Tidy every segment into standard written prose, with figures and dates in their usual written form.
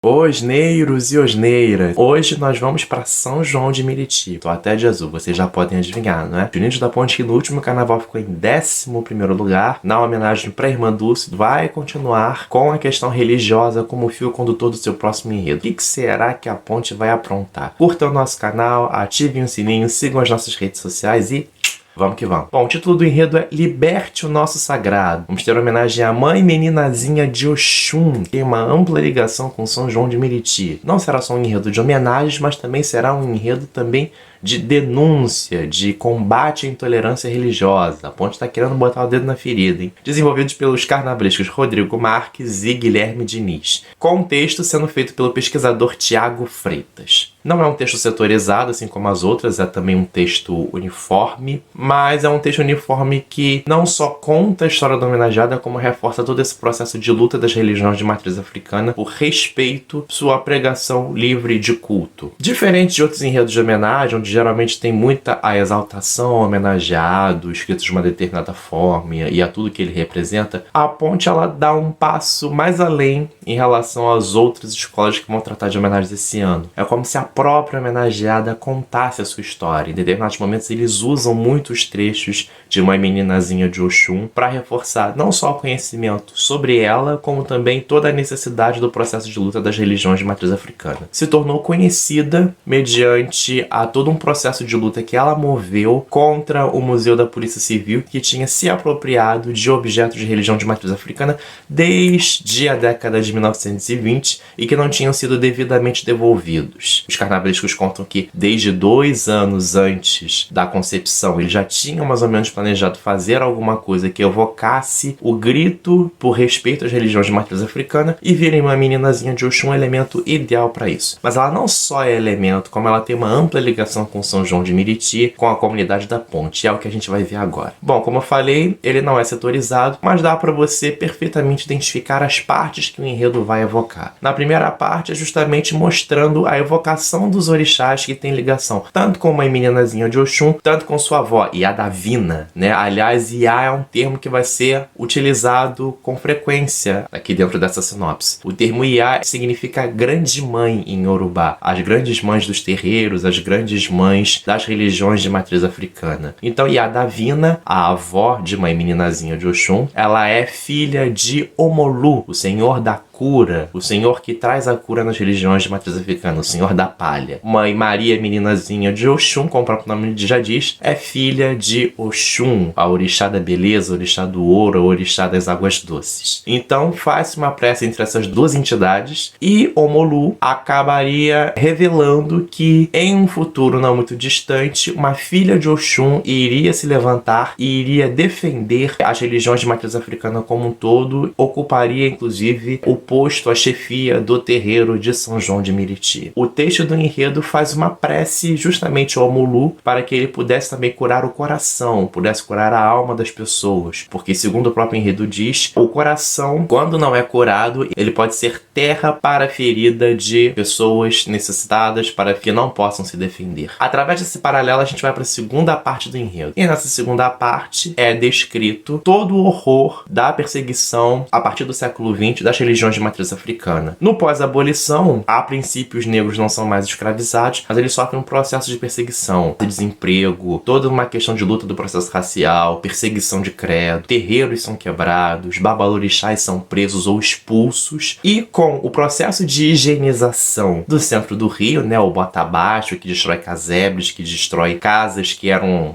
Osneiros e osneiras, hoje nós vamos para São João de Meriti. Tô até de azul, vocês já podem adivinhar, não é? Juninho da Ponte, que no último carnaval ficou em 11º lugar, na homenagem para a Irmã Dulce, vai continuar com a questão religiosa como fio condutor do seu próximo enredo. O que será que a Ponte vai aprontar? Curtam o nosso canal, ativem o sininho, sigam as nossas redes sociais e vamos que vamos. Bom, o título do enredo é Liberte o Nosso Sagrado. Vamos ter homenagem à mãe meninazinha de Oxum, que tem uma ampla ligação com São João de Meriti. Não será só um enredo de homenagens, mas também será um enredo também de denúncia, de combate à intolerância religiosa. A Ponte está querendo botar o dedo na ferida, hein? Desenvolvidos pelos carnavalescos Rodrigo Marques e Guilherme Diniz. Com o texto sendo feito pelo pesquisador Tiago Freitas. Não é um texto setorizado, assim como as outras, é também um texto uniforme, mas é um texto uniforme que não só conta a história da homenageada, como reforça todo esse processo de luta das religiões de matriz africana por respeito à sua pregação livre de culto. Diferente de outros enredos de homenagem, onde geralmente tem muita a exaltação ao homenageado, escrito de uma determinada forma e a tudo que ele representa, a Ponte ela dá um passo mais além em relação às outras escolas que vão tratar de homenagens esse ano. É como se a própria homenageada contasse a sua história. Em determinados momentos eles usam muitos trechos de uma meninazinha de Oxum para reforçar não só o conhecimento sobre ela, como também toda a necessidade do processo de luta das religiões de matriz africana. Se tornou conhecida mediante a todo um processo de luta que ela moveu contra o Museu da Polícia Civil, que tinha se apropriado de objetos de religião de matriz africana desde a década de 1920 e que não tinham sido devidamente devolvidos. Os carnavalescos contam que desde 2 anos antes da concepção eles já tinham mais ou menos planejado fazer alguma coisa que evocasse o grito por respeito às religiões de matriz africana e virem uma meninazinha de Oxum um elemento ideal para isso. Mas ela não só é elemento, como ela tem uma ampla ligação com São João de Meriti, com a comunidade da Ponte, é o que a gente vai ver agora. Bom, como eu falei, ele não é setorizado, mas dá para você perfeitamente identificar as partes que o enredo vai evocar. Na primeira parte é justamente mostrando a evocação dos orixás que tem ligação tanto com uma meninazinha de Oxum, tanto com sua avó, Iadavina, né? Aliás, Iá é um termo que vai ser utilizado com frequência aqui dentro dessa sinopse. O termo Iá significa grande mãe em Yorubá, as grandes mães dos terreiros, as grandes mães das religiões de matriz africana. Então, Iadavina, a avó de mãe meninazinha de Oxum, ela é filha de Omolu, o senhor da cura, o senhor que traz a cura nas religiões de matriz africana, o senhor da palha. Mãe Maria meninazinha de Oxum, como o próprio nome já diz, é filha de Oxum, a orixá da beleza, orixá do ouro, a orixá das águas doces. Então faz uma prece entre essas duas entidades e Omolu acabaria revelando que em um futuro não muito distante, uma filha de Oxum iria se levantar e iria defender as religiões de matriz africana como um todo, ocuparia inclusive o posto à chefia do terreiro de São João de Meriti. O texto do enredo faz uma prece justamente ao Omolu para que ele pudesse também curar o coração, pudesse curar a alma das pessoas, porque segundo o próprio enredo diz, o coração, quando não é curado, ele pode ser terra para a ferida de pessoas necessitadas para que não possam se defender. Através desse paralelo a gente vai para a segunda parte do enredo. E nessa segunda parte é descrito todo o horror da perseguição a partir do século XX das religiões de matriz africana. No pós-abolição, a princípio os negros não são mais escravizados, mas eles sofrem um processo de perseguição, de desemprego, toda uma questão de luta do processo racial, perseguição de credo, terreiros são quebrados, babalorixás são presos ou expulsos, e com o processo de higienização do centro do Rio, né, o Bota Abaixo, que destrói casebres, que destrói casas que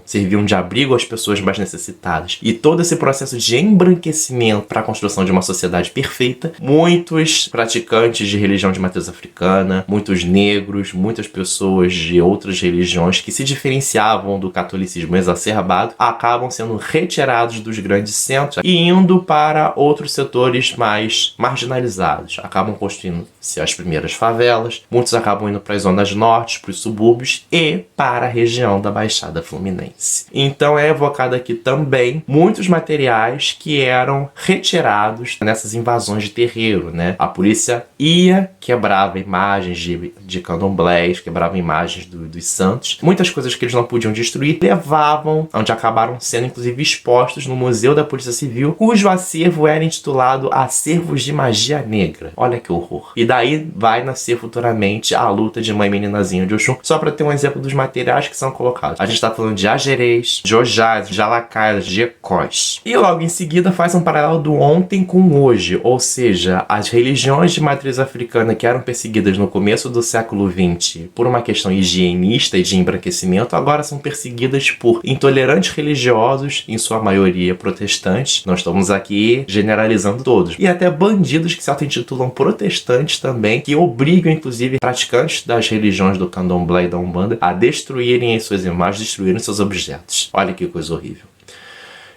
serviam de abrigo às pessoas mais necessitadas, e todo esse processo de embranquecimento para a construção de uma sociedade perfeita, muitos praticantes de religião de matriz africana, muitos negros, muitas pessoas de outras religiões que se diferenciavam do catolicismo exacerbado, acabam sendo retirados dos grandes centros e indo para outros setores mais marginalizados. Acabam construindo-se as primeiras favelas, muitos acabam indo para as zonas norte, para os subúrbios e para a região da Baixada Fluminense. Então é evocado aqui também muitos materiais que eram retirados nessas invasões de terreiro, né? A polícia ia, quebrava imagens de candomblés, quebrava imagens dos santos. Muitas coisas que eles não podiam destruir, levavam, onde acabaram sendo inclusive expostos no Museu da Polícia Civil, cujo acervo era intitulado Acervos de Magia Negra. Olha que horror. E daí vai nascer futuramente a luta de Mãe Meninazinha de Oxum, só para ter um exemplo dos materiais que são colocados. A gente tá falando de agerês, de ojás, de alacaias, de ecós. E logo em seguida faz um paralelo do ontem com hoje, ou seja, as religiões de matriz africana que eram perseguidas no começo do século XX por uma questão higienista e de embranquecimento, agora são perseguidas por intolerantes religiosos, em sua maioria protestantes. Nós estamos aqui generalizando todos. E até bandidos que se auto-intitulam protestantes também, que obrigam, inclusive, praticantes das religiões do candomblé e da umbanda a destruírem as suas imagens, destruírem seus objetos. Olha que coisa horrível.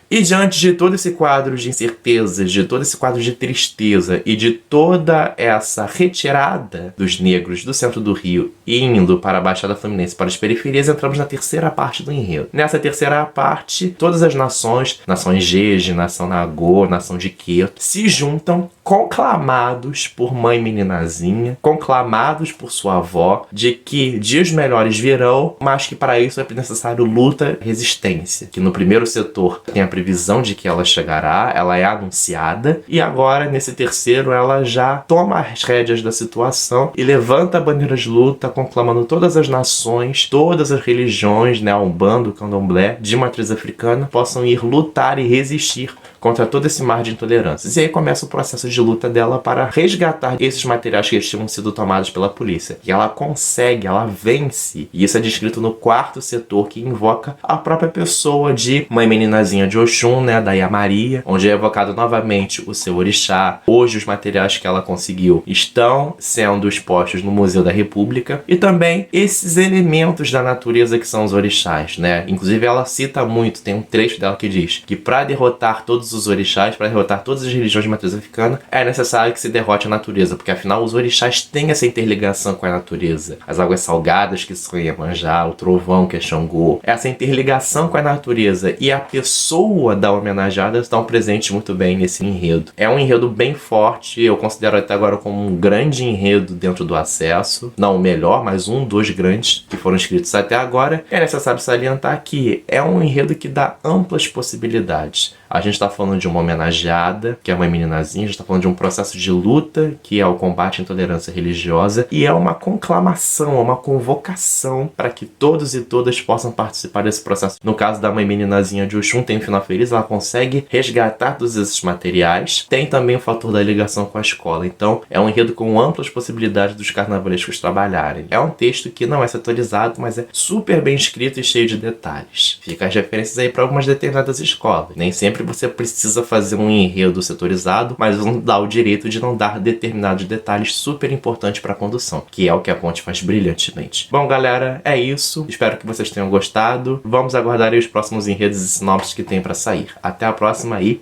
E diante de todo esse quadro de incertezas, de todo esse quadro de tristeza e de toda essa retirada dos negros do centro do Rio e indo para a Baixada Fluminense, para as periferias, entramos na terceira parte do enredo. Nessa terceira parte, todas as nações, nação Jeje, nação Nagô, nação de Queto, se juntam conclamados por Mãe Meninazinha, conclamados por sua avó, de que dias melhores virão, mas que para isso é necessário luta e resistência. Que no primeiro setor tem a previsão de que ela chegará, ela é anunciada, e agora nesse terceiro ela já toma as rédeas da situação e levanta a bandeira de luta, conclamando todas as nações, todas as religiões, né, a Umbanda, o Candomblé, de matriz africana, possam ir lutar e resistir contra todo esse mar de intolerâncias. E aí começa o processo de luta dela para resgatar esses materiais que tinham sido tomados pela polícia. E ela consegue, ela vence. E isso é descrito no quarto setor, que invoca a própria pessoa de Mãe Meninazinha de Oxum, né, da Maria, onde é evocado novamente o seu orixá. Hoje os materiais que ela conseguiu estão sendo expostos no Museu da República. E também esses elementos da natureza que são os orixás, né? Inclusive ela cita muito, tem um trecho dela que diz que para derrotar todos os orixás, para derrotar todas as religiões de matriz africana, é necessário que se derrote a natureza, porque afinal os orixás têm essa interligação com a natureza. As águas salgadas, que são Iemanjá, o trovão, que é Xangô. Essa interligação com a natureza e a pessoa da homenageada estão presentes muito bem nesse enredo. É um enredo bem forte, eu considero até agora como um grande enredo dentro do Acesso. Não o melhor, mas um dos grandes que foram escritos até agora. É necessário salientar que é um enredo que dá amplas possibilidades. A gente está falando de uma homenageada, que é uma meninazinha, a gente está falando de um processo de luta, que é o combate à intolerância religiosa, e é uma conclamação, uma convocação para que todos e todas possam participar desse processo. No caso da Mãe Meninazinha de Oxum, tem um final feliz, ela consegue resgatar todos esses materiais. Tem também o fator da ligação com a escola. Então, é um enredo com amplas possibilidades dos carnavalescos trabalharem. É um texto que não é setorizado, mas é super bem escrito e cheio de detalhes. Fica as referências aí para algumas determinadas escolas. Nem sempre você precisa fazer um enredo setorizado, mas não dá o direito de não dar determinados detalhes super importantes para a condução, que é o que a Ponte faz brilhantemente. Bom, galera, é isso. Espero que vocês tenham gostado. Vamos aguardar aí os próximos enredos e sinopses que tem para sair. Até a próxima e